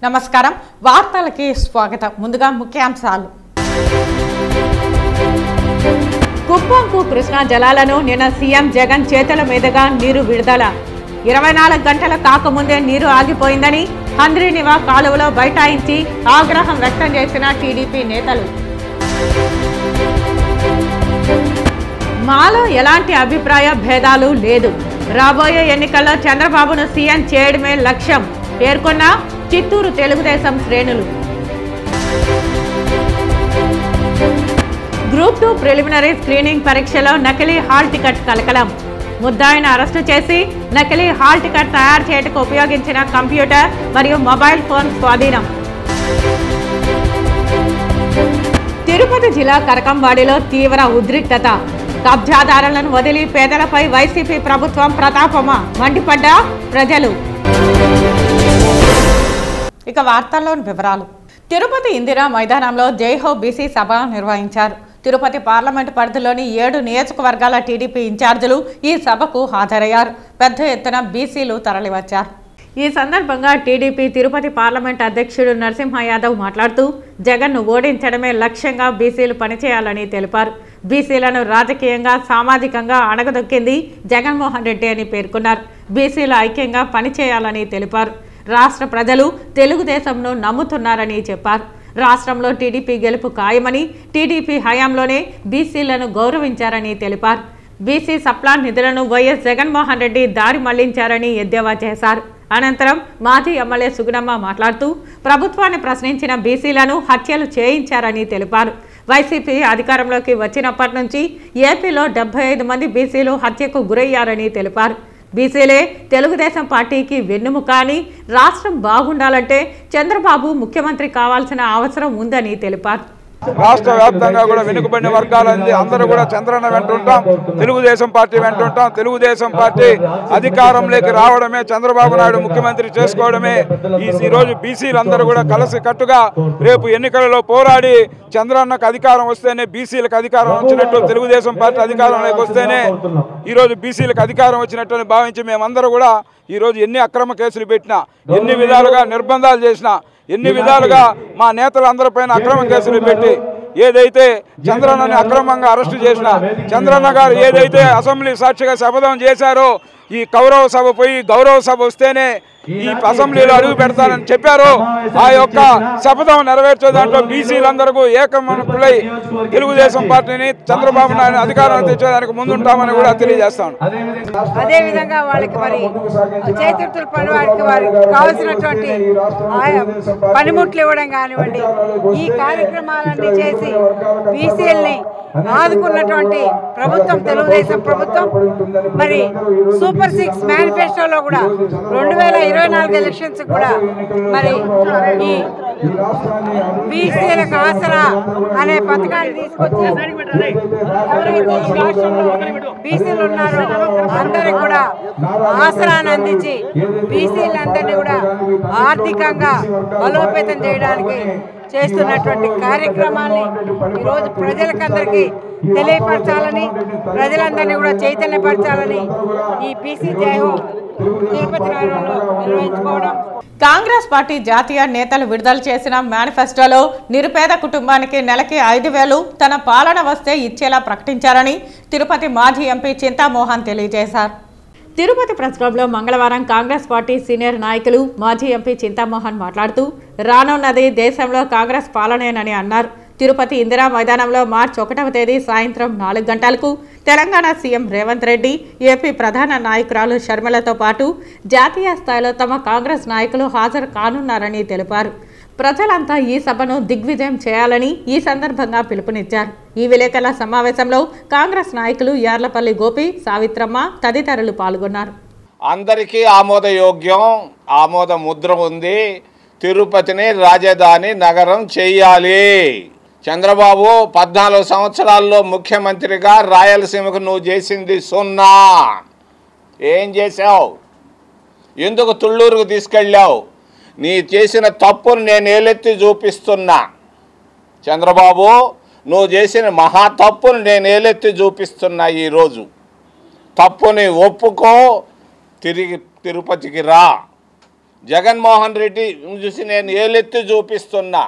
నమస్కారం వార్తలకి స్వాగతం ముందుగా ముఖ్యాంశాలు కుప్పంకు కృష్ణా జలాలను నిన్న సీఎం జగన్ చేతుల మీదుగా నీరు విడుదల 24 గంటల కాకముందే నీరు ఆగిపోయిందని హంద్రీనివా కాలువలో బైఠాయించి ఆగ్రహం వ్యక్తం చేసిన టీడీపీ నేతలు మాలో ఎలాంటి అభిప్రాయ భేదాలు లేదు రాబోయే ఎన్నికల్లో చంద్రబాబును సీఎం చేయడమే లక్ష్యం పేర్కొన్న చిత్తూరు తెలుగుదేశం శ్రేణులు గ్రూప్ 2 ప్రిలిమినరీ స్క్రీనింగ్ పరీక్షలో నకిలీ హాల్ టికెట్ కలకలం ముద్దాయిని అరెస్టు చేసి నకిలీ హాల్ టికెట్ తయారు చేయడానికి ఉపయోగించిన కంప్యూటర్ మరియు మొబైల్ ఫోన్ స్వాధీనం తిరుపతి జిల్లా కరకంవాడిలో తీవ్ర ఉద్రిక్తత కబ్జాదారులను వదిలి పేదలపై వైసీపీ ప్రభుత్వం ప్రతాపమా మండిపడ్డ ప్రజలు ఇక వార్తల్లోని వివరాలు తిరుపతి ఇందిరా మైదానంలో జైహో బీసీ సభ నిర్వహించారు తిరుపతి పార్లమెంటు పరిధిలోని 7 నియోజకవర్గాల టీడీపీ ఇన్ఛార్జీలు ఈ సభకు హాజరయ్యారు పెద్ద ఎత్తున బీసీలు తరలివచ్చారు ఈ సందర్భంగా టీడీపీ తిరుపతి పార్లమెంట్ అధ్యక్షుడు నరసింహ యాదవ్ మాట్లాడుతూ జగన్ను ఓడించడమే లక్ష్యంగా బీసీలు పనిచేయాలని తెలిపారు బీసీలను రాజకీయంగా సామాజికంగా అణగదొక్కింది జగన్మోహన్ రెడ్డి అని పేర్కొన్నారు బీసీలు ఐక్యంగా పనిచేయాలని తెలిపారు రాష్ట్ర ప్రజలు తెలుగుదేశంను నమ్ముతున్నారని చెప్పారు రాష్ట్రంలో టీడీపీ గెలుపు ఖాయమని టీడీపీ హయాంలోనే బీసీలను గౌరవించారని తెలిపారు బీసీ సప్లాన్ నిధులను వైఎస్ జగన్మోహన్ రెడ్డి దారి మళ్లించారని ఎద్దేవా చేశారు అనంతరం మాజీ ఎమ్మెల్యే సుగుణమ్మ మాట్లాడుతూ ప్రభుత్వాన్ని ప్రశ్నించిన బీసీలను హత్యలు చేయించారని తెలిపారు వైసీపీ అధికారంలోకి వచ్చినప్పటి నుంచి ఏపీలో 75 మంది బీసీలు హత్యకు గురయ్యారని తెలిపారు బీసీలే తెలుగుదేశం పార్టీకి వెన్నుముక అని రాష్ట్రం బాగుండాలంటే చంద్రబాబు ముఖ్యమంత్రి కావాల్సిన అవసరం ఉందని తెలిపారు రాష్ట్ర వ్యాప్తంగా కూడా వెనుకబడిన వర్గాలంది అందరూ కూడా చంద్రన్న వెంటుంటాం తెలుగుదేశం పార్టీ వెంటుంటాం తెలుగుదేశం పార్టీ అధికారంలోకి రావడమే చంద్రబాబు నాయుడు ముఖ్యమంత్రి చేసుకోవడమే ఈ రోజు బీసీలు అందరూ కూడా కలిసి కట్టుగా రేపు ఎన్నికలలో పోరాడి చంద్రన్నకు అధికారం వస్తేనే బీసీలకు అధికారం వచ్చినట్టు తెలుగుదేశం పార్టీ అధికారంలోకి వస్తేనే ఈరోజు బీసీలకు అధికారం వచ్చినట్టు భావించి మేమందరూ కూడా ఈరోజు ఎన్ని అక్రమ కేసులు పెట్టినా ఎన్ని విధాలుగా నిర్బంధాలు చేసినా ఎన్ని విధాలుగా మా నేతలందరిపైన అక్రమ కేసులు పెట్టి ఏదైతే చంద్రన్నని అక్రమంగా అరెస్టు చేసిన చంద్రన్న గారు ఏదైతే అసెంబ్లీ సాక్షిగా శపథం చేశారో ఈ కౌరవ సభ పోయి గౌరవ సభ వస్తేనే ఈ అసెంబ్లీలో అడుగు పెడతానని చెప్పారు ఆ యొక్క శపథం నెరవేర్చే దాంట్లో బీసీలందరూ ఏకమనుకులై తెలుగుదేశం పార్టీని చంద్రబాబు నాయుడు అధికారం తెచ్చేదానికి ముందుంటామని కూడా తెలియజేస్తాను అదేవిధంగా వాళ్ళకి మరి చేతుర్తుల పని వారికి కావాల్సినటువంటి పనిముట్లు ఇవ్వడం కానివ్వండి ఈ కార్యక్రమాలన్నీ చేసి బీసీలని ఆదుకున్నటువంటి ప్రభుత్వం తెలుగుదేశం ప్రభుత్వం మరి సూపర్ 6 మేనిఫెస్టోలో కూడా 2024 ఎలక్షన్స్ కూడా మరి ఈ బీసీలకు ఆసరా అనే పథకాన్ని తీసుకొచ్చి ఎవరైతే ఈ రాష్ట్రంలో బీసీలు ఉన్నారో అందరికి కూడా ఆసరాన్ని అందించి బీసీలందరినీ కూడా ఆర్థికంగా బలోపేతం చేయడానికి చేస్తున్నటువంటి కార్యక్రమాన్ని ఈరోజు ప్రజలకందరికీ తెలియపరచాలని ప్రజలందరినీ కూడా చైతన్యపరచాలని ఈ బీసీ జైహో తిరుపతి నగరంలో నిర్వహించుకోవడం కాంగ్రెస్ పార్టీ జాతీయ నేతలు విడుదల చేసిన మేనిఫెస్టోలో నిరుపేద కుటుంబానికి నెలకి 5,000 తన పాలన వస్తే ఇచ్చేలా ప్రకటించారని తిరుపతి మాజీ ఎంపీ చింతామోహన్ తెలియజేశారు తిరుపతి ప్రెస్ క్లబ్లో మంగళవారం కాంగ్రెస్ పార్టీ సీనియర్ నాయకులు మాజీ ఎంపీ చింతామోహన్ మాట్లాడుతూ రానున్నది దేశంలో కాంగ్రెస్ పాలనేనని అన్నారు తిరుపతి ఇందిరా మైదానంలో మార్చి 1వ తేదీ సాయంత్రం 4 గంటలకు తెలంగాణ సీఎం రేవంత్ రెడ్డి ఏపీ ప్రధాన నాయకురాలు షర్మిలతో పాటు జాతీయ స్థాయిలో తమ కాంగ్రెస్ నాయకులు హాజరు కానున్నారని తెలిపారు ప్రజలంతా ఈ సభను దిగ్విజయం చేయాలని ఈ సందర్భంగా పిలుపునిచ్చారు ఈ విలేకరుల సమావేశంలో కాంగ్రెస్ నాయకులు యార్లపల్లి గోపి సావిత్రమ్మ తదితరులు పాల్గొన్నారు అందరికీ ఆమోదయోగ్యం ఆమోద ముద్ర ఉంది తిరుపతిని రాజధాని నగరం చేయాలి చంద్రబాబు 14 సంవత్సరాల్లో ముఖ్యమంత్రిగా రాయలసీమకు నువ్వు చేసింది 0 ఏం చేశావు ఎందుకు తుళ్ళూరుకు తీసుకెళ్ళావు నీ చేసిన తప్పును నేను ఏలెత్తి చూపిస్తున్నా చంద్రబాబు నువ్వు చేసిన మహా తప్పును నేను ఏలెత్తి చూపిస్తున్నా ఈరోజు తప్పుని ఒప్పుకో తిరిగి తిరుపతికి రా జగన్మోహన్ రెడ్డి చూసి నేను ఏలెత్తి చూపిస్తున్నా.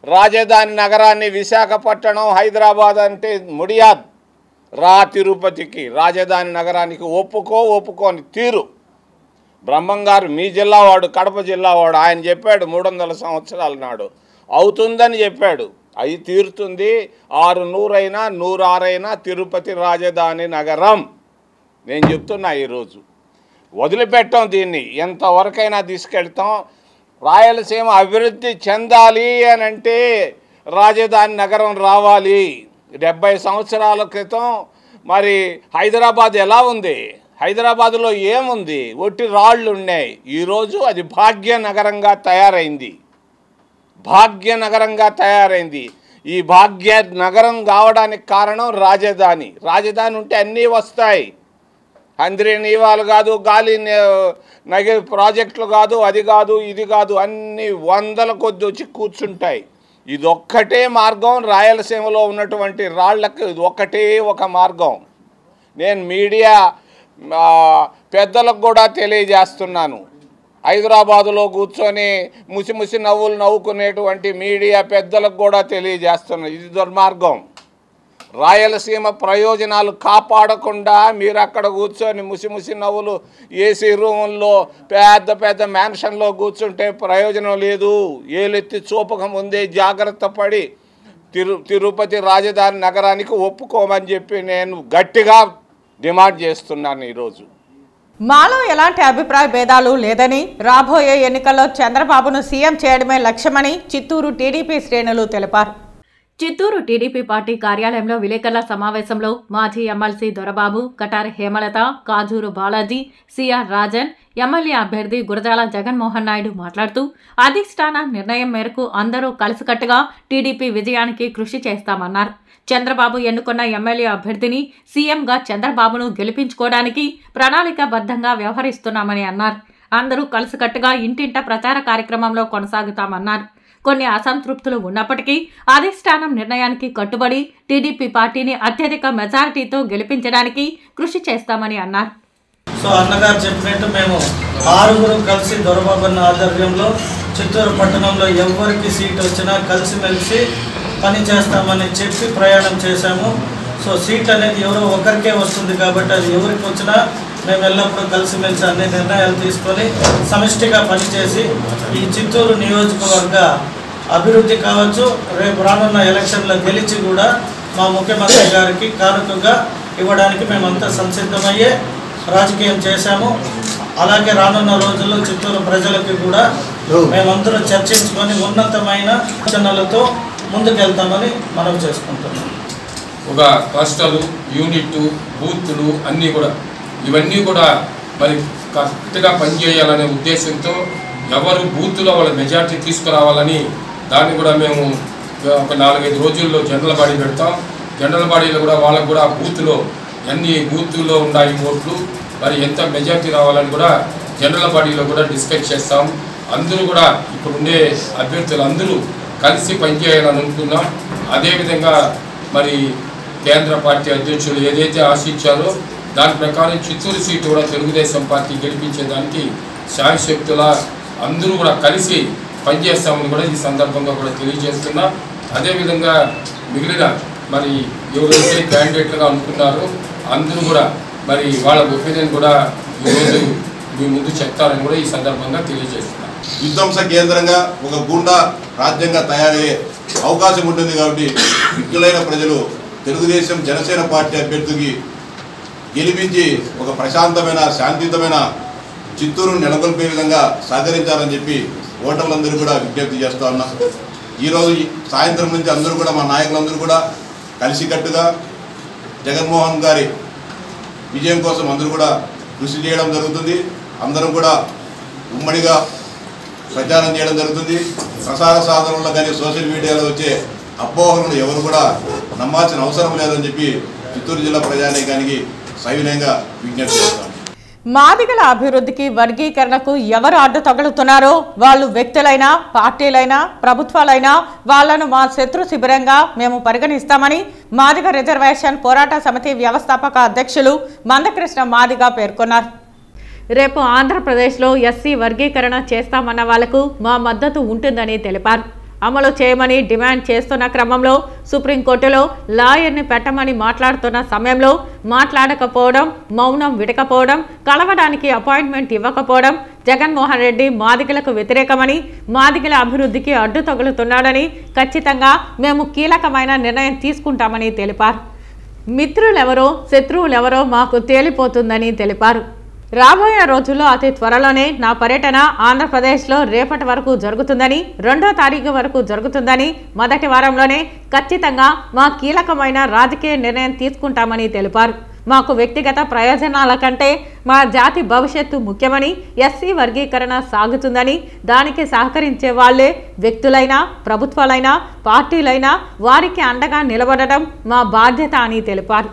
రాజధాని నగరాన్ని విశాఖపట్నం, హైదరాబాద్ అంటే ముడియాద్. రా తిరుపతికి, రాజధాని నగరానికి ఒప్పుకోని తీరు. బ్రహ్మంగారు మీ జిల్లావాడు, కడప జిల్లావాడు, ఆయన చెప్పాడు 300 సంవత్సరాల నాడు అవుతుందని చెప్పాడు. అవి తీరుతుంది. 600 106 తిరుపతి రాజధాని నగరం. నేను చెప్తున్నా, ఈరోజు వదిలిపెట్టాం దీన్ని, ఎంతవరకైనా తీసుకెళ్తాం. రాయలసీమ అభివృద్ధి చెందాలి అని అంటే రాజధాని నగరం రావాలి. 70 సంవత్సరాల క్రితం మరి హైదరాబాద్ ఎలా ఉంది? హైదరాబాదులో ఏముంది? ఒట్టి రాళ్ళు ఉన్నాయి. ఈరోజు అది భాగ్యనగరంగా తయారైంది. భాగ్యనగరంగా తయారైంది. ఈ భాగ్యనగరం కావడానికి కారణం రాజధాని. రాజధాని ఉంటే అన్నీ వస్తాయి. అందరి నీవాలు కాదు, గాలి నగర ప్రాజెక్టులు కాదు, అది కాదు, ఇది కాదు, అన్నీ 100ల కొద్ది వచ్చి కూర్చుంటాయి. ఇదొక్కటే మార్గం. రాయలసీమలో ఉన్నటువంటి రాళ్లకు ఇది ఒక్కటే ఒక మార్గం. నేను మీడియా పెద్దలకు కూడా తెలియజేస్తున్నాను. హైదరాబాదులో కూర్చొని ముసి నవ్వులు నవ్వుకునేటువంటి మీడియా పెద్దలకు కూడా తెలియజేస్తున్నాను, ఇది దుర్మార్గం. రాయలసీమ ప్రయోజనాలు కాపాడకుండా మీరు అక్కడ కూర్చొని ముసి నవ్వులు ఏసీ రూముల్లో పెద్ద మ్యాన్షన్లో కూర్చుంటే ప్రయోజనం లేదు. ఏలెత్తి చూపక ముందే జాగ్రత్త పడి తిరుపతి రాజధాని నగరానికి ఒప్పుకోమని చెప్పి నేను గట్టిగా డిమాండ్ చేస్తున్నాను ఈరోజు. మాలో ఎలాంటి అభిప్రాయ భేదాలు లేదని, రాబోయే ఎన్నికల్లో చంద్రబాబును సీఎం చేయడమే లక్ష్యమని చిత్తూరు టీడీపీ శ్రేణులు తెలిపారు. చిత్తూరు టీడీపీ పార్టీ కార్యాలయంలో విలేకరుల సమావేశంలో మాజీ MLC Dorababu, Katari Hemalatha, Kajuru Balaji, CR Rajan, MLA అభ్యర్థి గురజాల జగన్మోహన్ నాయుడు మాట్లాడుతూ అధిష్టాన నిర్ణయం మేరకు అందరూ కలిసికట్టుగా టీడీపీ విజయానికి కృషి చేస్తామన్నారు. చంద్రబాబు ఎన్నుకున్న ఎమ్మెల్యే అభ్యర్థిని సీఎంగా చంద్రబాబును గెలిపించుకోవడానికి ప్రణాళికాబద్ధంగా వ్యవహరిస్తున్నామని అన్నారు. అందరూ కలిసికట్టుగా ఇంటింట ప్రచార కార్యక్రమంలో కొనసాగుతామన్నారు. కొన్ని అసంతృప్తులు ఉన్నప్పటికీ అధిష్టానం నిర్ణయానికి కట్టుబడి టీడీపీ పార్టీని అత్యధిక మెజారిటీతో గెలిపించడానికి కృషి చేస్తామని అన్నారు. సో అన్నగారు చెప్పినట్టు మేము 6 కలిసి దొరబాబన్న ఆధ్వర్యంలో చిత్తూరు పట్టణంలో ఎవరికి సీట్ వచ్చినా కలిసిమెలిసి పని చేస్తామని చెప్పి ప్రయాణం చేశాము. సో సీట్ అనేది ఎవరో ఒకరికే వస్తుంది కాబట్టి అది ఎవరికి వచ్చినా మేము ఎల్లప్పుడూ కలిసిమెలిసి అన్ని నిర్ణయాలు తీసుకొని సమిష్టిగా పనిచేసి ఈ చిత్తూరు నియోజకవర్గ అభివృద్ధి కావచ్చు, రేపు రానున్న ఎలక్షన్లో గెలిచి కూడా మా ముఖ్యమంత్రి గారికి కానుకగా ఇవ్వడానికి మేమంతా సంసిద్ధమయ్యే రాజకీయం చేశాము. అలాగే రానున్న రోజుల్లో చిత్తూరు ప్రజలకి కూడా మేమందరూ చర్చించుకొని ఉన్నతమైన ఆలోచనలతో ముందుకెళ్తామని మనం చేసుకుంటున్నాం. ఒక క్లస్టరు, యూనిట్, బూతులు అన్నీ కూడా ఇవన్నీ కూడా మరి కరెక్ట్గా పనిచేయాలనే ఉద్దేశంతో ఎవరు బూత్లో వాళ్ళ మెజార్టీ తీసుకురావాలని దాన్ని కూడా మేము ఒక 4-5 రోజుల్లో జనరల్ బాడీ పెడతాం. జనరల్ బాడీలో కూడా వాళ్ళకు కూడా బూత్లో ఎన్ని బూత్లో ఉన్నాయి ఓట్లు, మరి ఎంత మెజార్టీ రావాలని కూడా జనరల్ బాడీలో కూడా డిస్కస్ చేస్తాం. అందరూ కూడా ఇప్పుడు ఉండే అభ్యర్థులు అందరూ కలిసి పనిచేయాలని అనుకున్నాం. అదేవిధంగా మరి కేంద్ర పార్టీ అధ్యక్షులు ఏదైతే ఆశించారో దాని ప్రకారం చిత్తూరు సీటు కూడా తెలుగుదేశం పార్టీ గెలిపించేదానికి శాయశక్తుల అందరూ కూడా కలిసి పనిచేస్తామని కూడా ఈ సందర్భంగా కూడా తెలియజేస్తున్నా. అదేవిధంగా మిగిలిన మరి ఎవరైతే క్యాండిడేట్లుగా అనుకున్నారో అందరూ కూడా మరి వాళ్ళ ఒపీనియన్ కూడా ఈరోజు మీ ముందు చెప్తారని కూడా ఈ సందర్భంగా తెలియజేస్తున్నారు. విధ్వంస కేంద్రంగా ఒక గూండా రాజ్యంగా తయారయ్యే అవకాశం ఉంటుంది కాబట్టి విజ్ఞులైన ప్రజలు తెలుగుదేశం జనసేన పార్టీ అభ్యర్థికి గెలిపించి ఒక ప్రశాంతమైన శాంతియుతమైన చిత్తూరును నెలకొల్పే విధంగా సహకరించాలని చెప్పి ఓటర్లందరూ కూడా విజ్ఞప్తి చేస్తూ ఉన్నాం. ఈరోజు సాయంత్రం నుంచి అందరూ కూడా మా నాయకులందరూ కూడా కలిసికట్టుగా జగన్మోహన్ గారి విజయం కోసం అందరూ కూడా కృషి చేయడం జరుగుతుంది. అందరం కూడా ఉమ్మడిగా ప్రచారం చేయడం జరుగుతుంది. ప్రసార సాధనలో కానీ సోషల్ మీడియాలో వచ్చే అపోహలను ఎవరు కూడా నమ్మాల్సిన అవసరం లేదని చెప్పి చిత్తూరు జిల్లా ప్రజానీకానికి సవినయంగా విజ్ఞప్తి చేస్తాం. మాదిగల అభివృద్ధికి, వర్గీకరణకు ఎవరు అడ్డు తగులుతున్నారో వాళ్ళు వ్యక్తులైనా, పార్టీలైనా, ప్రభుత్వాలైనా వాళ్లను మా శత్రు శిబిరంగా మేము పరిగణిస్తామని మాదిగ రిజర్వేషన్ పోరాట సమితి వ్యవస్థాపక అధ్యక్షులు మందకృష్ణ మాదిగ పేర్కొన్నారు. రేపు ఆంధ్రప్రదేశ్లో ఎస్సీ వర్గీకరణ చేస్తామన్న వాళ్లకు మా మద్దతు ఉంటుందని తెలిపారు. అమలు చేయమని డిమాండ్ చేస్తున్న క్రమంలో సుప్రీంకోర్టులో లాయర్ని పెట్టమని మాట్లాడుతున్న సమయంలో మాట్లాడకపోవడం, మౌనం విడకపోవడం, కలవడానికి అపాయింట్మెంట్ ఇవ్వకపోవడం, జగన్మోహన్ రెడ్డి మాదిగలకు వ్యతిరేకమని, మాదిగల అభివృద్ధికి అడ్డు తగులుతున్నాడని, ఖచ్చితంగా మేము కీలకమైన నిర్ణయం తీసుకుంటామని తెలిపారు. మిత్రులెవరో శత్రువులెవరో మాకు తేలిపోతుందని తెలిపారు. రాబోయే రోజుల్లో అతి త్వరలోనే నా పర్యటన ఆంధ్రప్రదేశ్లో రేపటి వరకు జరుగుతుందని, 2వ తారీఖు వరకు జరుగుతుందని, మొదటి వారంలోనే ఖచ్చితంగా మా కీలకమైన రాజకీయ నిర్ణయం తీసుకుంటామని తెలిపారు. మాకు వ్యక్తిగత ప్రయోజనాల కంటే మా జాతి భవిష్యత్తు ముఖ్యమని, ఎస్సీ వర్గీకరణ సాగుతుందని, దానికి సహకరించే వాళ్లే వ్యక్తులైనా, ప్రభుత్వాలైనా, పార్టీలైనా వారికి అండగా నిలబడడం మా బాధ్యత అని తెలిపారు.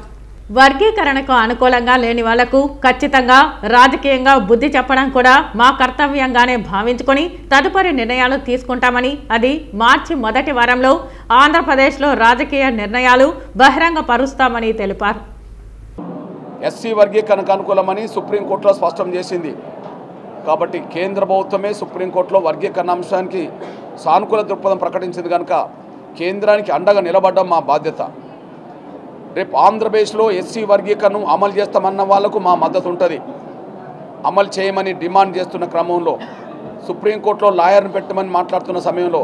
వర్గీకరణకు అనుకూలంగా లేని వాళ్లకు ఖచ్చితంగా రాజకీయంగా బుద్ధి చెప్పడం కూడా మా కర్తవ్యంగానే భావించుకొని తదుపరి నిర్ణయాలు తీసుకుంటామని, అది మార్చి మొదటి వారంలో ఆంధ్రప్రదేశ్లో రాజకీయ నిర్ణయాలు బహిరంగపరుస్తామని తెలిపారు. ఎస్సీ వర్గీకరణకు అనుకూలమని సుప్రీంకోర్టులో స్పష్టం చేసింది. కాబట్టి కేంద్ర ప్రభుత్వమే సుప్రీంకోర్టులో వర్గీకరణ అంశానికి సానుకూల దృక్పథం ప్రకటించింది కనుక కేంద్రానికి అండగా నిలబడడం మా బాధ్యత. రేపు ఆంధ్రప్రదేశ్లో ఎస్సీ వర్గీకరణను అమలు చేస్తామన్న వాళ్లకు మా మద్దతు ఉంటుంది. అమలు చేయమని డిమాండ్ చేస్తున్న క్రమంలో సుప్రీంకోర్టులో లాయర్ని పెట్టమని మాట్లాడుతున్న సమయంలో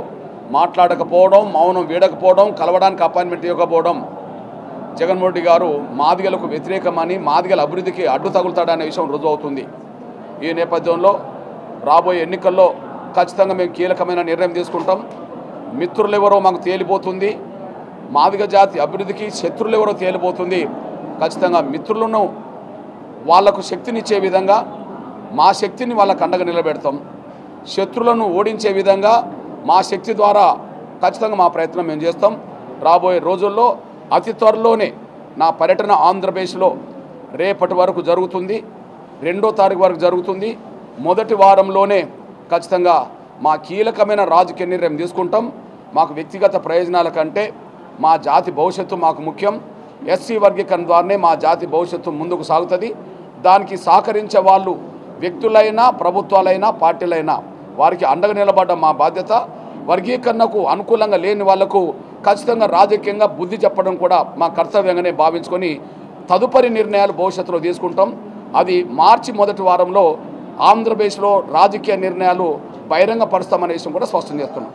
మాట్లాడకపోవడం, మౌనం వీడకపోవడం, కలవడానికి అపాయింట్మెంట్ ఇవ్వకపోవడం, జగన్మోహన్ రెడ్డి గారు మాదిగలకు వ్యతిరేకమని, మాదిగల అభివృద్ధికి అడ్డు తగులుతాడనే విషయం రుజువు అవుతుంది. ఈ నేపథ్యంలో రాబోయే ఎన్నికల్లో ఖచ్చితంగా మేము కీలకమైన నిర్ణయం తీసుకుంటాం. మిత్రులెవరో మాకు తేలిపోతుంది, మాదిగ జాతి అభివృద్ధికి శత్రులు ఎవరో తేలిపోతుంది. ఖచ్చితంగా మిత్రులను వాళ్లకు శక్తినిచ్చే విధంగా మా శక్తిని వాళ్ళకు అండగా నిలబెడతాం. శత్రులను ఓడించే విధంగా మా శక్తి ద్వారా ఖచ్చితంగా మా ప్రయత్నం మేము చేస్తాం. రాబోయే రోజుల్లో అతి త్వరలోనే నా పర్యటన ఆంధ్రప్రదేశ్లో రేపటి వరకు జరుగుతుంది, 2వ తారీఖు వరకు జరుగుతుంది. మొదటి వారంలోనే ఖచ్చితంగా మా కీలకమైన రాజకీయ నిర్ణయం తీసుకుంటాం. మాకు వ్యక్తిగత ప్రయోజనాల కంటే మా జాతి భవిష్యత్తు మాకు ముఖ్యం. ఎస్సీ వర్గీకరణ ద్వారానే మా జాతి భవిష్యత్తు ముందుకు సాగుతుంది. దానికి సహకరించే వాళ్ళు వ్యక్తులైనా, ప్రభుత్వాలైనా, పార్టీలైనా వారికి అండగా నిలబడడం మా బాధ్యత. వర్గీకరణకు అనుకూలంగా లేని వాళ్లకు ఖచ్చితంగా రాజకీయంగా బుద్ధి చెప్పడం కూడా మా కర్తవ్యంగానే భావించుకొని తదుపరి నిర్ణయాలు భవిష్యత్తులో తీసుకుంటాం. అది మార్చి మొదటి వారంలో ఆంధ్రప్రదేశ్లో రాజకీయ నిర్ణయాలు బహిరంగపరుస్తామనే విషయం కూడా స్పష్టం చేస్తున్నాం.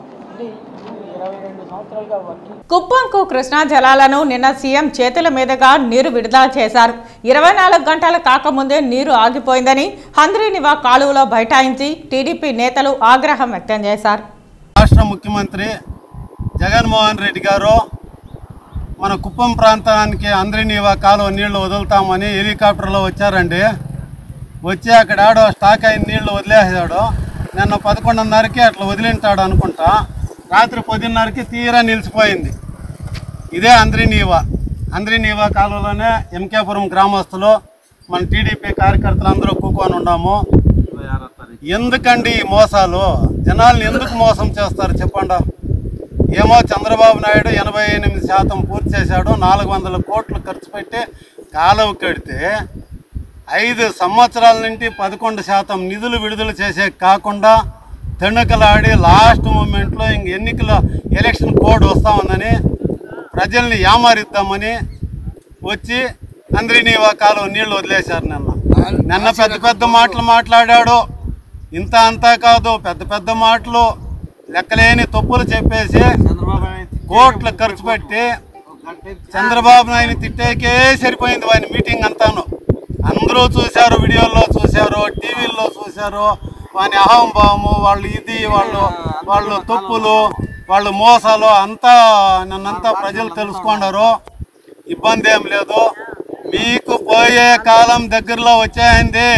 కుప్పంకు కృష్ణా జలాలను నిన్న సీఎం చేతుల మీదుగా నీరు విడుదల చేశారు. 24 గంటలు కాకముందే నీరు ఆగిపోయిందని హంద్రీనివా కాలువలో బైఠాయించి టీడీపీ నేతలు ఆగ్రహం వ్యక్తం చేశారు. రాష్ట్ర ముఖ్యమంత్రి జగన్మోహన్ రెడ్డి గారు మన కుప్పం ప్రాంతానికి హంద్రీనివా కాలువ నీళ్లు వదులుతామని హెలికాప్టర్లో వచ్చారండి. వచ్చి అక్కడ ఆడో స్టాక్ అయిన నీళ్లు వదిలేసాడు. నిన్న 11:30కి అట్లా వదిలింటాడు అనుకుంటా. రాత్రి 10:30కి తీరా నిలిచిపోయింది. ఇదే హంద్రీనివా కాలువలోనే ఎంకేపురం గ్రామస్తులు మన టీడీపీ కార్యకర్తలు అందరూ కూకొని ఉన్నాము. ఎందుకండి ఈ మోసాలు? జనాల్ని ఎందుకు మోసం చేస్తారు చెప్పండి. ఏమో చంద్రబాబు నాయుడు 88% పూర్తి చేశాడు, 400 కోట్లు ఖర్చు పెట్టి కాలువ కడితే 5 సంవత్సరాల నుండి 11% నిధులు విడుదల చేసే కాకుండా తెన్నుకలాడి లాస్ట్ మూమెంట్లో ఇంక ఎలక్షన్ కోడ్ వస్తూ ఉందని ప్రజల్ని యామారిద్దామని వచ్చి హంద్రీనివా కాలువ నీళ్లు వదిలేశారు. నిన్న పెద్ద మాటలు మాట్లాడాడు. ఇంత అంతా కాదు, పెద్ద మాటలు లెక్కలేని తప్పులు చెప్పేసి కోట్లు ఖర్చు పెట్టి చంద్రబాబు నాయుడు తిట్టేకే సరిపోయింది వాని మీటింగ్ అంతాను. అందరూ చూశారు, వీడియోల్లో చూశారు, టీవీల్లో చూశారు. వాని అహంభావము, వాళ్ళు తప్పులు, వాళ్ళు మోసాలు అంతా నన్నంతా ప్రజలు తెలుసుకున్నారు. ఇబ్బంది ఏం లేదు. మీకు పోయే కాలం దగ్గరలో వచ్చేయండి.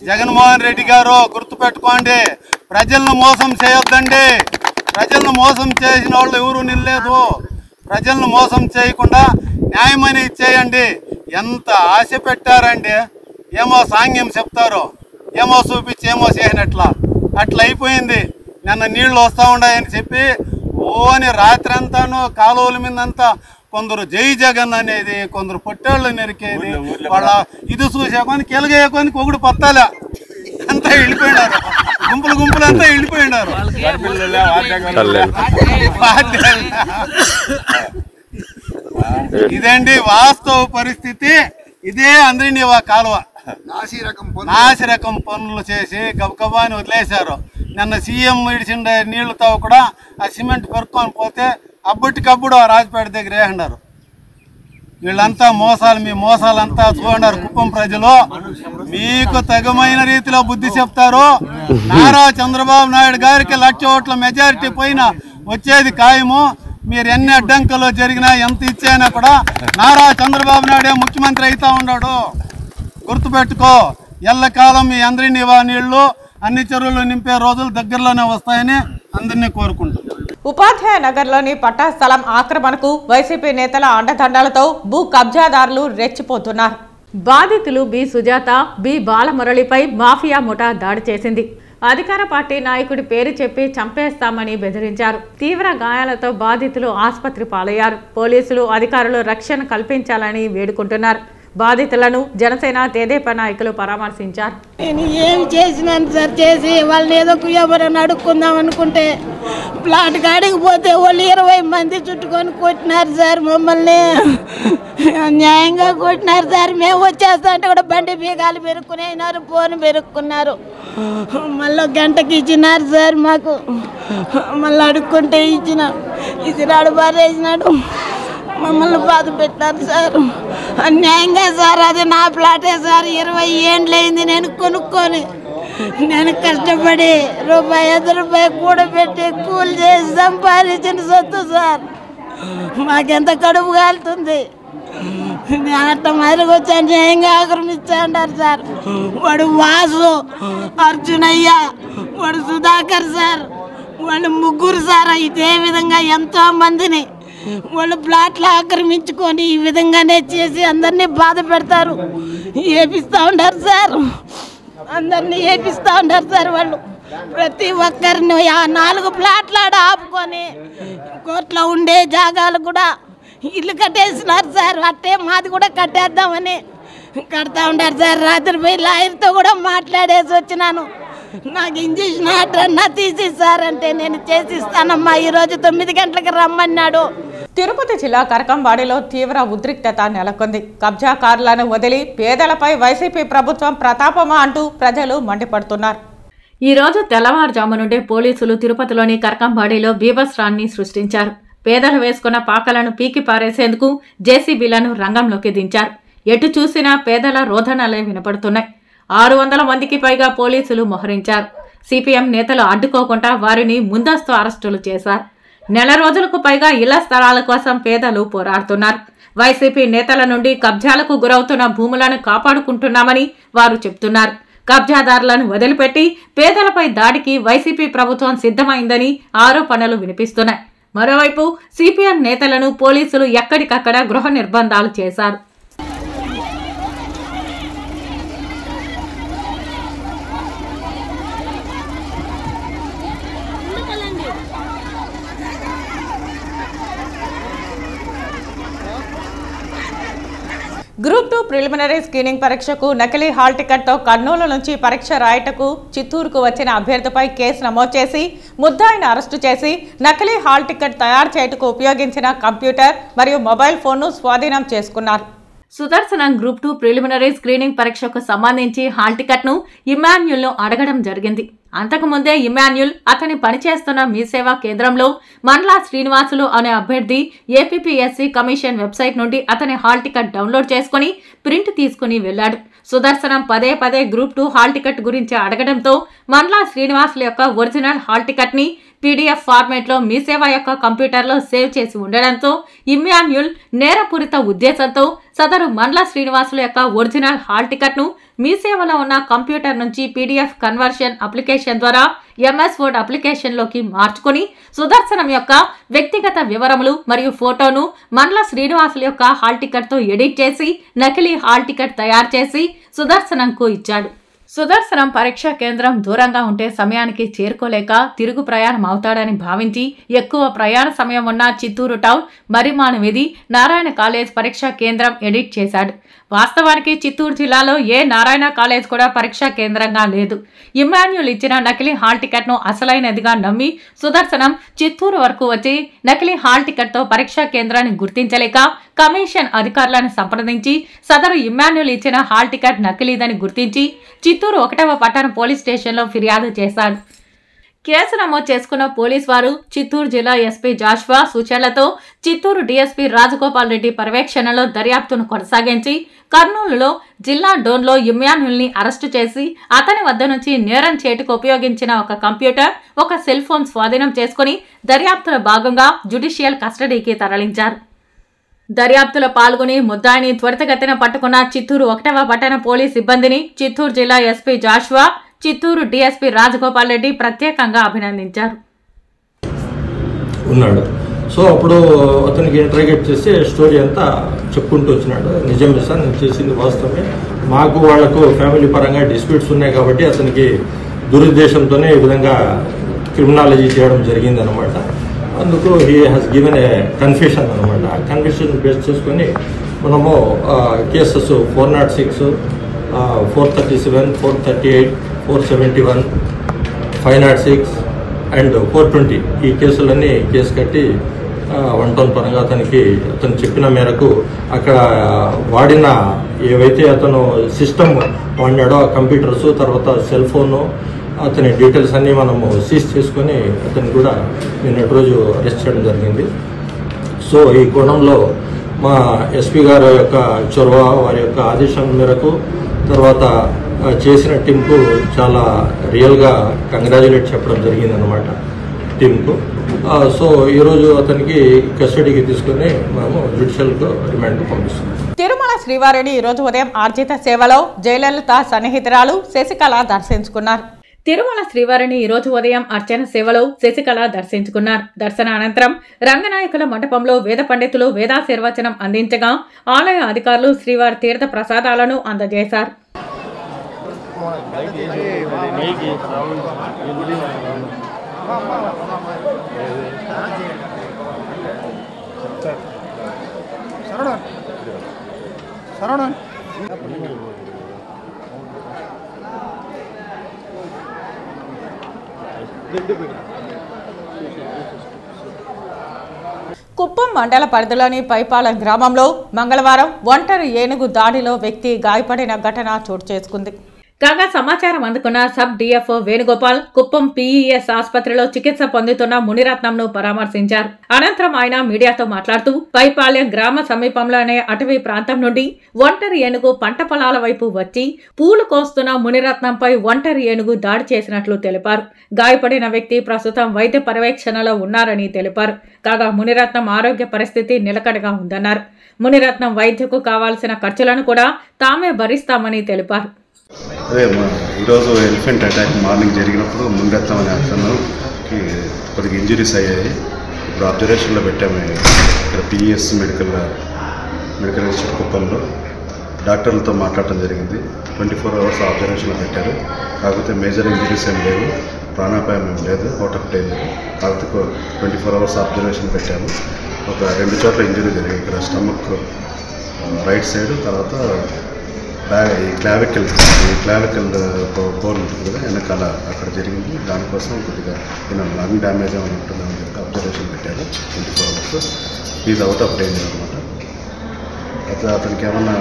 జగన్మోహన్ రెడ్డి గారు గుర్తుపెట్టుకోండి, ప్రజలను మోసం చేయొద్దండి. ప్రజలను మోసం చేసిన వాళ్ళు ఎవరు నిల్లేదు. ప్రజలను మోసం చేయకుండా న్యాయమని ఇచ్చేయండి. ఎంత ఆశ పెట్టారండి. ఏమో సాంగ్యం చెప్తారు, ఏమో చూపించి ఏమో చేసినట్లా అట్లా అయిపోయింది. నిన్న నీళ్లు వస్తూ ఉన్నాయని చెప్పి ఓని రాత్రి అంతాను కాలువల మీదంతా కొందరు జై జగన్ అనేది, కొందరు పొట్టేళ్ళు నరికేది, వాళ్ళ ఇది చూసేకొని కెలగేయకొని ఒకడు పత్తాలే అంతా వెళ్ళిపోయినారు, గుంపులు అంతా వెళ్ళిపోయినారు. ఇదండి వాస్తవ పరిస్థితి. ఇదే అందరినీవా కాలువ నాసి రకం పనులు చేసి గబగబాని వదిలేశారు. నిన్న సీఎం ఇడిచిండే నీళ్లతో కూడా ఆ సిమెంట్ పెరుక్కొని పోతే అప్పటికప్పుడు ఆ రాజపేట దగ్గర వేసినారు. వీళ్ళంతా మోసాలు, మీ మోసాలంతా చూడన్నారు. కుప్పం ప్రజలు మీకు తగమైన రీతిలో బుద్ధి చెప్తారు. నారా చంద్రబాబు నాయుడు గారికి 1,00,000 ఓట్ల మెజారిటీ పైన వచ్చేది ఖాయము. మీరు ఎన్ని అడ్డంకులు జరిగినా ఎంత ఇచ్చాయినా కూడా నారా చంద్రబాబు నాయుడే ముఖ్యమంత్రి అవుతా ఉన్నాడు. గుర్తుపెట్టుకో, ఎల్లకాలం మీ అందరి నివా నీళ్లు అన్ని చెరువులు నింపే రోజులు దగ్గరలోనే వస్తాయని అందరినీ కోరుకుంటున్నాను. ఉపాధ్యాయ నగర్లోని పట్టా స్థలం ఆక్రమణకు వైసీపీ నేతల అండదండలతో భూ కబ్జాదారులు రెచ్చిపోతున్నారు. బాధితులు బి సుజాత, బి బాలమురళిపై మాఫియా ముఠా దాడి చేసింది. అధికార పార్టీ నాయకుడి పేరు చెప్పి చంపేస్తామని బెదిరించారు. తీవ్ర గాయాలతో బాధితులు ఆసుపత్రి పాలయ్యారు. పోలీసులు అధికారులు రక్షణ కల్పించాలని వేడుకుంటున్నారు. బాధితులను జనసేన తెదేపా నాయకులు పరామర్శించారు. నేను ఏం చేసినాను సార్, చేసి వాళ్ళని ఏదో ఎవరైనా అడుక్కుందాం అనుకుంటే ప్లాట్ కాడికి పోతే వాళ్ళు 20 మంది చుట్టుకొని కొట్టినారు సార్. మమ్మల్ని న్యాయంగా కొట్టినారు సార్. మేము వచ్చేస్తా అంటే కూడా బండి బీగాలు పెరుక్కునేనారు, ఫోన్ పెరుక్కున్నారు. మళ్ళీ గంటకి ఇచ్చినారు సార్ మాకు. మళ్ళీ అడుక్కుంటే ఇచ్చినాడు బారేసినాడు. మమ్మల్ని బాధ పెట్టారు సార్. అన్యాయంగా సార్, అది నా ప్లాటే సార్. 20 ఏండ్లైంది నేను కొనుక్కొని. నేను కష్టపడి రూపాయి 5 రూపాయలు కూడబెట్టి కూలి చేసి సంపాదించిన సొత్తు సార్. మాకెంత కడుపు కాలుతుంది. నేను అట్ట మరికి వచ్చి అన్యాయంగా ఆక్రమించాడారు సార్. వాడు వాసు, అర్జునయ్య, వాడు సుధాకర్ సార్, వాళ్ళు ముగ్గురు సార్. ఇదే విధంగా ఎంతో మందిని వాళ్ళు ప్లాట్లు ఆక్రమించుకొని ఈ విధంగానే చేసి అందరినీ బాధ పెడతారు. ఏపిస్తూ ఉంటారు సార్, అందరినీ ఏపిస్తూ ఉంటారు సార్. వాళ్ళు ప్రతి ఒక్కరిని 4 ప్లాట్లు ఆడ ఆపుకొని కోర్టులో ఉండే జాగాలు కూడా ఇల్లు కట్టేసినారు సార్. అట్టే మాది కూడా కట్టేద్దామని కడతా ఉంటారు సార్. రాత్రి పోయి లాయర్తో కూడా మాట్లాడేసి వచ్చినాను. నాకు ఇంజక్షన్ అట్రన్నా తీసిస్తారంటే నేను చేసిస్తానమ్మా, ఈరోజు 9 గంటలకు రమ్మన్నాడు. తిరుపతి జిల్లా కరకంబాడిలో తీవ్ర ఉద్రిక్తత నెలకొంది. కబ్జాకారులను వదిలి పేదలపై వైసీపీ ప్రభుత్వం ప్రతాపమా అంటూ ప్రజలు మండిపడుతున్నారు. ఈ రోజు తెల్లవారుజాము నుండే పోలీసులు తిరుపతిలోని కరకంబాడిలో బీభత్సాన్ని సృష్టించారు. పేదలు వేసుకున్న పాకలను పీకి పారేసేందుకు జేసీబీలను రంగంలోకి దించారు. ఎటు చూసినా పేదల రోదనలే వినపడుతున్నాయి. 600 మందికి పైగా పోలీసులు మోహరించారు. సిపిఎం నేతలు అడ్డుకోకుండా వారిని ముందస్తు అరెస్టులు చేశారు. నెల రోజులకు పైగా ఇళ్ల స్థలాల కోసం పేదలు పోరాడుతున్నారు. వైసీపీ నేతల నుండి కబ్జాలకు గురవుతున్న భూములను కాపాడుకుంటున్నామని వారు చెబుతున్నారు. కబ్జాదారులను వదిలిపెట్టి పేదలపై దాడికి వైసీపీ ప్రభుత్వం సిద్ధమైందని ఆరోపణలు వినిపిస్తున్నాయి. మరోవైపు సిపిఎం నేతలను పోలీసులు ఎక్కడికక్కడ గృహ నిర్బంధాలు చేశారు. గ్రూప్ 2 ప్రిలిమినరీ స్క్రీనింగ్ పరీక్షకు నకిలీ హాల్ టికెట్తో కర్నూలు నుంచి పరీక్ష రాయటకు చిత్తూరుకు వచ్చిన అభ్యర్థిపై కేసు నమోదు చేసి ముద్దాయిని అరెస్టు చేసి నకిలీ హాల్ టికెట్ తయారు చేయటకు ఉపయోగించిన కంప్యూటర్ మరియు మొబైల్ ఫోన్ను స్వాధీనం చేసుకున్నారు. సుదర్శనం గ్రూప్ 2 ప్రిలిమినరీ స్క్రీనింగ్ పరీక్షకు సంబంధించి హాల్ టికెట్ను ఇమాన్యుల్ను అడగడం జరిగింది. అంతకుముందే ఇమాన్యుల్ అతని పనిచేస్తున్న మీ సేవా కేంద్రంలో మండలా శ్రీనివాసులు అనే అభ్యర్థి ఏపీపీఎస్సీ కమిషన్ వెబ్సైట్ నుండి అతని హాల్ టికెట్ డౌన్లోడ్ చేసుకుని ప్రింట్ తీసుకుని వెళ్లాడు. సుదర్శనం పదే గ్రూప్ 2 హాల్ టికెట్ గురించి అడగడంతో మండలా శ్రీనివాసుల యొక్క ఒరిజినల్ హాల్ టికెట్ ని పీడీఎఫ్ ఫార్మేట్ లో మీ సేవ యొక్క కంప్యూటర్లో సేవ్ చేసి ఉండడంతో ఇమాన్యుల్ నేరపూరిత ఉద్దేశంతో సదరు మండలా శ్రీనివాసుల యొక్క ఒరిజినల్ హాల్ టికెట్ ను మీ సేవలో ఉన్న కంప్యూటర్ నుంచి పీడీఎఫ్ కన్వర్షన్ అప్లికేషన్ ద్వారా ఎంఎస్ వర్డ్ అప్లికేషన్ లోకి మార్చుకుని సుదర్శనం యొక్క వ్యక్తిగత వివరములు మరియు ఫోటోను మండల శ్రీనివాసుల యొక్క హాల్ టికెట్ తో ఎడిట్ చేసి నకిలీ హాల్ టికెట్ తయారు చేసి సుదర్శనంకు ఇచ్చాడు. సుదర్శనం పరీక్షా కేంద్రం దూరంగా ఉంటే సమయానికి చేరుకోలేక తిరుగు ప్రయాణం అవుతాడని భావించి ఎక్కువ ప్రయాణ సమయం ఉన్న చిత్తూరు టౌన్ మరిమాను వీధి నారాయణ కాలేజ్ పరీక్షా కేంద్రం ఎడిట్ చేశాడు. వాస్తవానికి చిత్తూరు జిల్లాలో ఏ నారాయణ కాలేజ్ కూడా పరీక్షా కేంద్రంగా లేదు. ఇమ్మాన్యుల్ ఇచ్చిన నకిలీ హాల్ టికెట్ ను అసలైనదిగా నమ్మి సుదర్శనం చిత్తూరు వరకు వచ్చి నకిలీ హాల్ టికెట్ తో పరీక్షా కేంద్రాన్ని గుర్తించలేక కమిషన్ అధికారులను సంప్రదించి సదరు ఇమ్మాన్యుల్ ఇచ్చిన హాల్ టికెట్ నకిలీదని గుర్తించి చిత్తూరు 1వ పట్టణ పోలీస్ స్టేషన్లో ఫిర్యాదు చేశాడు. కేసు నమోదు చేసుకున్న పోలీసు వారు చిత్తూరు జిల్లా ఎస్పీ జాషువా సూచనలతో చిత్తూరు డీఎస్పీ రాజగోపాల్ రెడ్డి పర్యవేక్షణలో దర్యాప్తును కొనసాగించి కర్నూలులో జిల్లా డోన్లో ఇమ్మాన్యుల్ని అరెస్టు చేసి అతని వద్ద నుంచి నేరం చేటుకు ఉపయోగించిన ఒక కంప్యూటర్, ఒక సెల్ ఫోన్ స్వాధీనం చేసుకుని దర్యాప్తులో భాగంగా జ్యుడిషియల్ కస్టడీకి తరలించారు. దర్యాప్తులో పాల్గొని ముద్దాయిని త్వరితగతిన పట్టుకున్న చిత్తూరు 1వ పట్టణ పోలీస్ సిబ్బందిని చిత్తూరు జిల్లా ఎస్పీ జాషువా, చిత్తూరు డీఎస్పీ రాజగోపాల్ రెడ్డి ప్రత్యేకంగా అభినందించారు. ఉన్నాడు. సో అప్పుడు అతనికి ఇంటరాగేట్ చేసి స్టోరీ అంతా చెప్పుకుంటూ వచ్చినాడు. నిజమే సార్, నేను చేసింది వాస్తవమే, మాకు వాళ్లకు ఫ్యామిలీ పరంగా డిస్ప్యూట్స్ ఉన్నాయి కాబట్టి అతనికి దురుద్దేశంతోనే ఈ విధంగా క్రిమినాలజీ చేయడం జరిగింది అనమాట. అందుకు he has given a confession అనమాట. ఆ కన్ఫెషన్ బేస్ చేసుకొని మనము కేసెస్ 406, 437, 438, 471, 506 అండ్ 420 ఈ కేసులన్నీ కేసు కట్టి 1 పరంగా అతను చెప్పిన మేరకు అక్కడ వాడిన ఏవైతే అతను సిస్టమ్ వాడినాడో ఆ కంప్యూటర్స్, తర్వాత సెల్ ఫోను, అతని డీటెయిల్స్ అన్నీ మనము సీజ్ చేసుకొని అతన్ని కూడా నిన్నటి రోజు అరెస్ట్ చేయడం జరిగింది. సో ఈ కోణంలో మా ఎస్పీ గారి యొక్క చొరవ, వారి యొక్క ఆదేశం మేరకు తర్వాత చేసిన టీంకు చాలా రియల్గా కంగ్రాచులేట్ చెప్పడం జరిగిందనమాట టీంకు. సో ఈరోజు అతనికి కస్టడీకి తీసుకుని మనము జ్యుడిషియల్కు రిమాండ్కు పంపిస్తున్నాం. తిరుమల శ్రీవారిని ఈరోజు ఉదయం ఆర్జిత సేవలో జయలలిత సన్నిహితురాలు శశికళ దర్శించుకున్నారు. తిరుమల శ్రీవారిని ఈరోజు ఉదయం అర్చన సేవలో శశికళ దర్శించుకున్నారు. దర్శన అనంతరం రంగనాయకుల మండపంలో వేద పండితులు వేదాశీర్వచనం అందించగా ఆలయ అధికారులు శ్రీవారి తీర్థ ప్రసాదాలను అందజేశారు. కుప్పం మండల పరిధిలోని పైపాలెం గ్రామంలో మంగళవారం ఒంటరి ఏనుగు దాడిలో వ్యక్తి గాయపడిన ఘటన చోటు చేసుకుంది. కాగా సమాచారం అందుకున్న sub DFO Venugopal Kuppam PES ఆసుపత్రిలో చికిత్స పొందుతున్న మునిరత్నంను పరామర్శించారు. అనంతరం ఆయన మీడియాతో మాట్లాడుతూ పైపాలెం గ్రామ సమీపంలోనే అటవీ ప్రాంతం నుండి ఒంటరి ఏనుగు పంట పొలాల వైపు వచ్చి పూలు కోస్తున్న మునిరత్నంపై ఒంటరి ఏనుగు దాడి చేసినట్లు తెలిపారు. గాయపడిన వ్యక్తి ప్రస్తుతం వైద్య పర్యవేక్షణలో ఉన్నారని తెలిపారు. కాగా మునిరత్నం ఆరోగ్య పరిస్థితి నిలకడగా ఉందన్నారు. మునిరత్నం వైద్యకు కావాల్సిన ఖర్చులను కూడా తామే భరిస్తామని తెలిపారు. అదే ఈరోజు ఎలిఫెంట్ అటాక్ మార్నింగ్ జరిగినప్పుడు మునిరత్నం అనే అతనుకి కొద్దిగా ఇంజురీస్ అయ్యాయి. ఇప్పుడు అబ్జర్వేషన్లో పెట్టాము. ఇక్కడ పిఈఎస్ మెడికల్ ఇన్స్టిట్యూట్ కుప్పంలో డాక్టర్లతో మాట్లాడటం జరిగింది. 24 అవర్స్ అబ్జర్వేషన్లో పెట్టారు. కాకపోతే మేజర్ ఇంజురీస్ ఏం లేవు, ప్రాణాపాయం ఏం లేదు, అవుట్ ఆఫ్ డేంజర్. కాకపోతే 24 అవర్స్ అబ్జర్వేషన్ పెట్టాము. ఒక 2 చోట్ల ఇంజురీ జరిగింది. ఇక్కడ స్టమక్ రైట్ సైడ్, తర్వాత ఈ క్లావికల్ బోన్ ఉంటుంది కదా వెనకాల, అక్కడ జరిగింది. దానికోసం కొద్దిగా లంగ్ డ్యామేజ్ ఏమైనా ఉంటుందని చెప్పి అబ్జర్వేషన్ పెట్టారు. 24 hours is out of danger అనమాట. అయితే అతనికి ఏమన్నా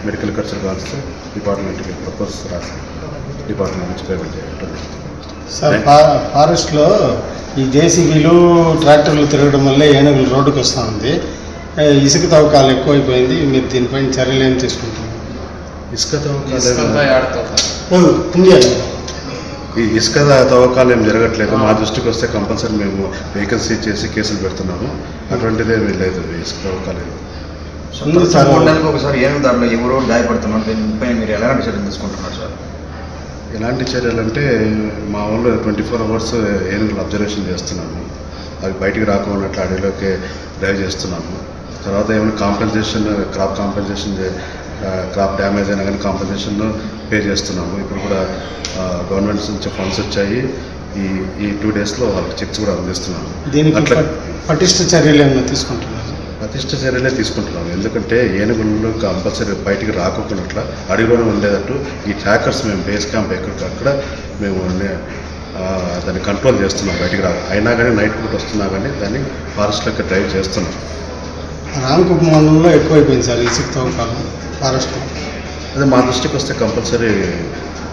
మెడికల్ ఖర్చులు కావాల్సి డిపార్ట్మెంట్కి ప్రపోజ్ రాసి డిపార్ట్మెంట్ నుంచి పేమెంట్ చేయాలి. సార్ ఫారెస్ట్లో ఈ జేసీబీలు ట్రాక్టర్లు తిరగడం వల్లే ఏనుగులు రోడ్డుకు వస్తూ ఉంది. ఇసుక తవ్వకాలు ఎక్కువైపోయింది. మీరు దీనిపైన చర్యలు ఏం తీసుకుంటున్నారు? ఇసుక తవ్వకాలు ఏం జరగట్లేదు. మా దృష్టికి వస్తే కంపల్సరీ మేము వెహికల్స్ సీజ్ చేసి కేసులు పెడుతున్నాము. అటువంటిదే లేదు ఇసుక తవ్వకాలు. ఒకసారి ఏనుగు దాంట్లో ఎవరో గాయపడుతున్నారు, దీనిపై మీరు ఎలాంటి చర్యలు తీసుకుంటున్నారు సార్? ఎలాంటి చర్యలు అంటే మా ఊళ్ళో 24 అవర్స్ ఏనుగులు అబ్జర్వేషన్ చేస్తున్నాము. అవి బయటికి రాకున్నట్లు అడవిలోకి డ్రైవ్ చేస్తున్నాము. తర్వాత ఏమైనా కాంపెన్సేషన్, క్రాప్ డ్యామేజ్ అయినా కానీ కాంపెన్సేషన్ పే చేస్తున్నాము. ఇప్పుడు కూడా గవర్నమెంట్ నుంచి ఫండ్స్ వచ్చాయి. ఈ 2 డేస్లో వాళ్ళకి చెక్స్ కూడా అందిస్తున్నాము. దీనికి పటిష్ట చర్యలు ఏమైనా తీసుకుంటున్నారు? పటిష్ట చర్యలే తీసుకుంటున్నాము. ఎందుకంటే ఏనుగులు కంపల్సరీ బయటికి రాకుండా అడవిలోనే ఉండేటట్టు ఈ ట్రాకర్స్ మేము బేస్ క్యాంప్ ఎక్కడికక్కడ మేము దాన్ని కంట్రోల్ చేస్తున్నాం. బయటికి రా అయినా కానీ నైట్ పూట వస్తున్నా కానీ దాన్ని ఫారెస్ట్లోకి డ్రైవ్ చేస్తున్నాం. రామకుప్పం మండలంలో ఎక్కువైపోయింది సార్ ఇసుక తవ్వకాలు ఫారెస్ట్. అదే మా దృష్టికి వస్తే కంపల్సరీ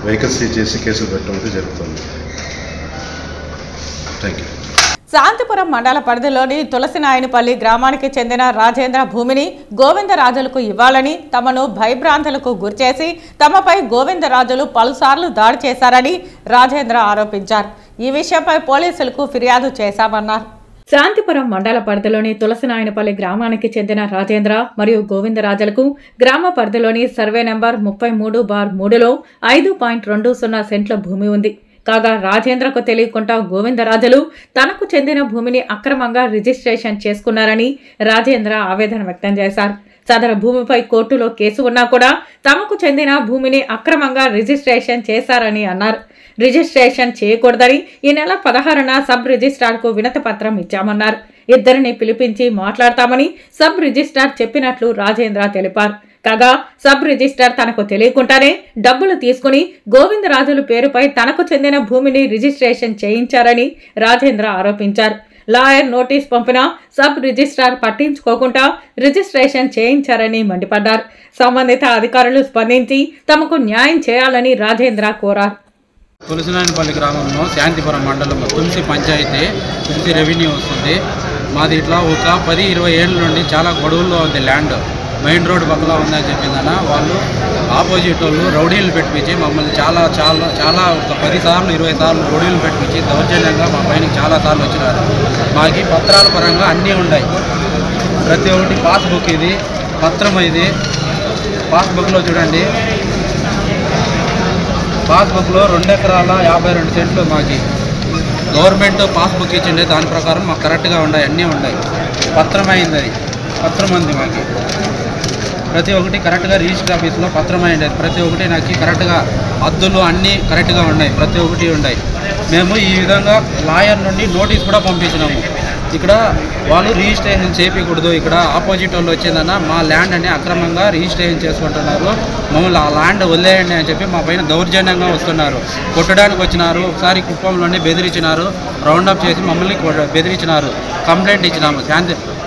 వెహికల్స్ సీజ్ చేసి కేసులు పెట్టడం జరుగుతుంది. Thank you. శాంతిపురం మండల పరిధిలోని తులసినాయనిపల్లి గ్రామానికి చెందిన రాజేంద్ర భూమిని గోవిందరాజులకు ఇవ్వాలని తమను భయభ్రాంతులకు గురిచేసి తమపై గోవిందరాజులు పలుసార్లు దాడి చేశారని రాజేంద్ర ఆరోపించారు. ఈ విషయంపై పోలీసులకు ఫిర్యాదు చేశామన్నారు. శాంతిపురం మండల పరిధిలోని తులసినాయనపల్లి గ్రామానికి చెందిన రాజేంద్ర మరియు గోవిందరాజులకు గ్రామ పరిధిలోని సర్వే నెంబర్ 33/3లో 5.20 సెంట్ల భూమి ఉంది. కాగా రాజేంద్రకు తెలియకుండా గోవిందరాజులు తనకు చెందిన భూమిని అక్రమంగా రిజిస్ట్రేషన్ చేసుకున్నారని రాజేంద్ర ఆవేదన వ్యక్తం చేశారు. సదరు భూమిపై కోర్టులో కేసు ఉన్నా కూడా తమకు చెందిన భూమిని అక్రమంగా రిజిస్ట్రేషన్ చేశారని అన్నారు. రిజిస్ట్రేషన్ చేయకూడదని ఈ నెల 16న సబ్ రిజిస్ట్రార్కు వినతి పత్రం ఇచ్చామన్నారు. ఇద్దరిని పిలిపించి మాట్లాడతామని సబ్ రిజిస్ట్రార్ చెప్పినట్లు రాజేంద్ర తెలిపారు. కాగా సబ్ రిజిస్ట్రార్ తనకు తెలియకుండానే డబ్బులు తీసుకుని గోవిందరాజుల పేరుపై తనకు చెందిన భూమిని రిజిస్ట్రేషన్ చేయించారని రాజేంద్ర ఆరోపించారు. లాయర్ నోటీస్ పంపినా సబ్ రిజిస్ట్రార్ పట్టించుకోకుండా రిజిస్ట్రేషన్ చేయించారని మండిపడ్డారు. సంబంధిత అధికారులు స్పందించి తమకు న్యాయం చేయాలని రాజేంద్ర కోరారు. తులసినాయనపల్లి గ్రామంలో శాంతిపురం మండలంలో తులసి పంచాయతీ తులసి రెవెన్యూ వస్తుంది. మాది ఇట్లా ఒక 10-20 ఏళ్ళ నుండి చాలా గొడవల్లో ఉంది. ల్యాండ్ మెయిన్ రోడ్ పక్కన ఉందని చెప్పిందన్న వాళ్ళు ఆపోజిట్ వాళ్ళు రౌడీలు పెట్టించి మమ్మల్ని చాలా ఒక 10 సార్లు 20 సార్లు రౌడీలు పెట్టించి దౌర్జన్యంగా మా పైన చాలా సార్లు వచ్చినారు. మాకు పత్రాల పరంగా అన్నీ ఉన్నాయి. ప్రతి ఒక్కటి పాస్బుక్, ఇది పత్రం, ఇది పాస్బుక్లో చూడండి. పాస్బుక్లో 2 ఎకరాల 52 సెంట్లు మాకు గవర్నమెంట్ పాస్బుక్ ఇచ్చిండే. దాని ప్రకారం మాకు కరెక్ట్గా ఉన్నాయి, అన్నీ ఉన్నాయి. పత్రం అయింది, అది పత్రం ఉంది మాకు. ప్రతి ఒక్కటి కరెక్ట్గా రిజిస్టర్ ఆఫీస్లో పత్రం అయింది. ప్రతి ఒక్కటి నాకు కరెక్ట్గా హద్దులు అన్నీ కరెక్ట్గా ఉన్నాయి, ప్రతి ఒక్కటి ఉన్నాయి. మేము ఈ విధంగా లాయర్ నుండి నోటీస్ కూడా పంపించినాము. ఇక్కడ వాళ్ళు రిజిస్ట్రేషన్ చేయకూడదు, ఇక్కడ ఆపోజిట్ వాళ్ళు వచ్చిందన్న మా ల్యాండ్ అని అక్రమంగా రిజిస్ట్రేషన్ చేసుకుంటున్నారు, మమ్మల్ని ఆ ల్యాండ్ వదిలేయండి అని చెప్పి మా పైన దౌర్జన్యంగా వస్తున్నారు. కొట్టడానికి వచ్చినారు. ఒకసారి కుప్పంలోనే బెదిరించినారు, రౌండప్ చేసి మమ్మల్ని బెదిరించినారు. కంప్లైంట్ ఇచ్చినాము,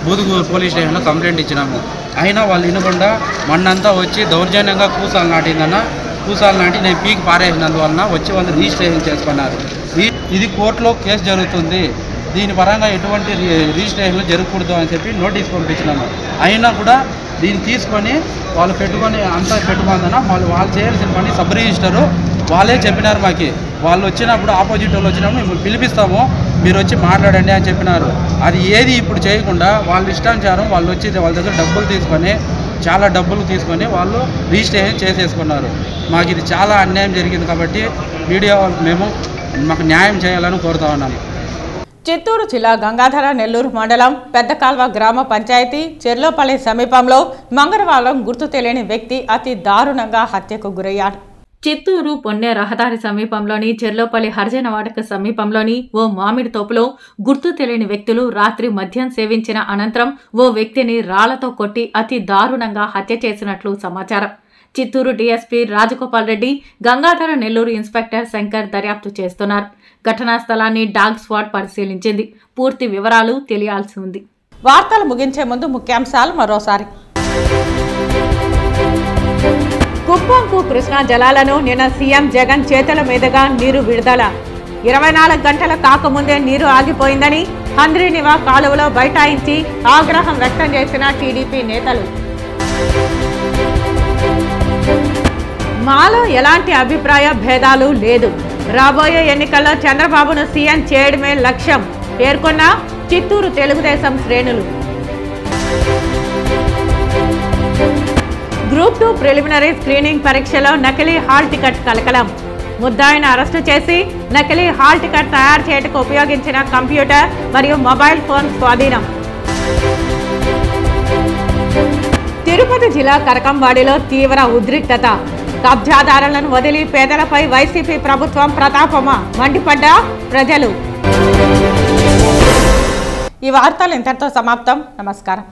బూదుగూరు పోలీస్ స్టేషన్లో కంప్లైంట్ ఇచ్చినాము. అయినా వాళ్ళు వినకుండా మన్నంతా వచ్చి దౌర్జన్యంగా కూసాలు నాటిందన్న. కూసాలు నాటి నేను పీకి పారేసినందువలన వచ్చి వాళ్ళు రిజిస్ట్రేషన్ చేసుకున్నారు. ఇది కోర్టులో కేసు జరుగుతుంది, దీని పరంగా ఎటువంటి రిజిస్ట్రేషన్లు జరగకూడదు అని చెప్పి నోటీస్ పంపించినాము. అయినా కూడా దీన్ని తీసుకొని వాళ్ళు పెట్టుకొని అంతా పెట్టుకుందన్న. వాళ్ళు చేయాల్సిన పని సబ్ రిజిస్టరు వాళ్ళే చెప్పినారు మాకు. వాళ్ళు వచ్చినప్పుడు ఆపోజిట్ వాళ్ళు వచ్చినప్పుడు మిమ్మల్ని పిలిపిస్తాము, మీరు వచ్చి మాట్లాడండి అని చెప్పినారు. అది ఏది ఇప్పుడు చేయకుండా వాళ్ళ ఇష్టానుసారం వాళ్ళు వచ్చి వాళ్ళ దగ్గర చాలా డబ్బులు తీసుకొని వాళ్ళు రిజిస్ట్రేషన్ చేసేసుకున్నారు. మాకు ఇది చాలా అన్యాయం జరిగింది కాబట్టి మీడియా వాళ్ళు మాకు న్యాయం చేయాలని కోరుతా ఉన్నాము. చిత్తూరు జిల్లా గంగాధర నెల్లూరు మండలం పెద్దకాల్వ గ్రామ పంచాయతీ చెర్లోపల్లి సమీపంలో మంగళవారం గుర్తు తెలియని వ్యక్తి అతి దారుణంగా హత్యకు గురయ్యాడు. చిత్తూరు పొన్నె రహదారి సమీపంలోని చెర్లోపల్లి హరిజనవాడకు సమీపంలోని ఓ మామిడి తోపులో గుర్తు తెలియని వ్యక్తులు రాత్రి మద్యం సేవించిన అనంతరం ఓ వ్యక్తిని రాళ్లతో కొట్టి అతి దారుణంగా హత్య చేసినట్లు సమాచారం. చిత్తూరు డీఎస్పీ రాజగోపాల్ రెడ్డి, గంగాధర నెల్లూరు ఇన్స్పెక్టర్ శంకర్ దర్యాప్తు చేస్తున్నారు. ఘటనా స్థలాన్ని డాగ్ స్క్వాడ్ పరిశీలించింది. పూర్తి వివరాలు తెలియాల్సి ఉంది. వార్తలు ముగించే ముందు ముఖ్యాంశాలు మరోసారి. కుప్పంకు కృష్ణా జలాలను నిన్న సీఎం జగన్ చేతుల మీదుగా నీరు విడుదల. 24 గంటల కాకముందే నీరు ఆగిపోయిందని హంద్రీనివా కాలువలో బైఠాయించి ఆగ్రహం వ్యక్తం చేసిన టీడీపీ నేతలు. మాలో ఎలాంటి అభిప్రాయ భేదాలు లేదు, రాబోయే ఎన్నికల్లో చంద్రబాబును సీఎం చేయడమే లక్ష్యం పేర్కొన్న చిత్తూరు తెలుగుదేశం శ్రేణులు. గ్రూప్ 2 ప్రిలిమినరీ స్క్రీనింగ్ పరీక్షలో నకిలీ హాల్ టికెట్ కలకలం. ముద్దాయిని అరెస్టు చేసి నకిలీ హాల్ టికెట్ తయారు చేయడానికి ఉపయోగించిన కంప్యూటర్ మరియు మొబైల్ ఫోన్ స్వాధీనం. తిరుపతి జిల్లా కరకంవాడిలో తీవ్ర ఉద్రిక్తత. కబ్జాదారులను వదిలి పేదలపై వైసీపీ ప్రభుత్వం ప్రతాపమా మండిపడ్డ ప్రజలు. ఈ వార్తలు ఇంతటితో సమాప్తం. నమస్కారం.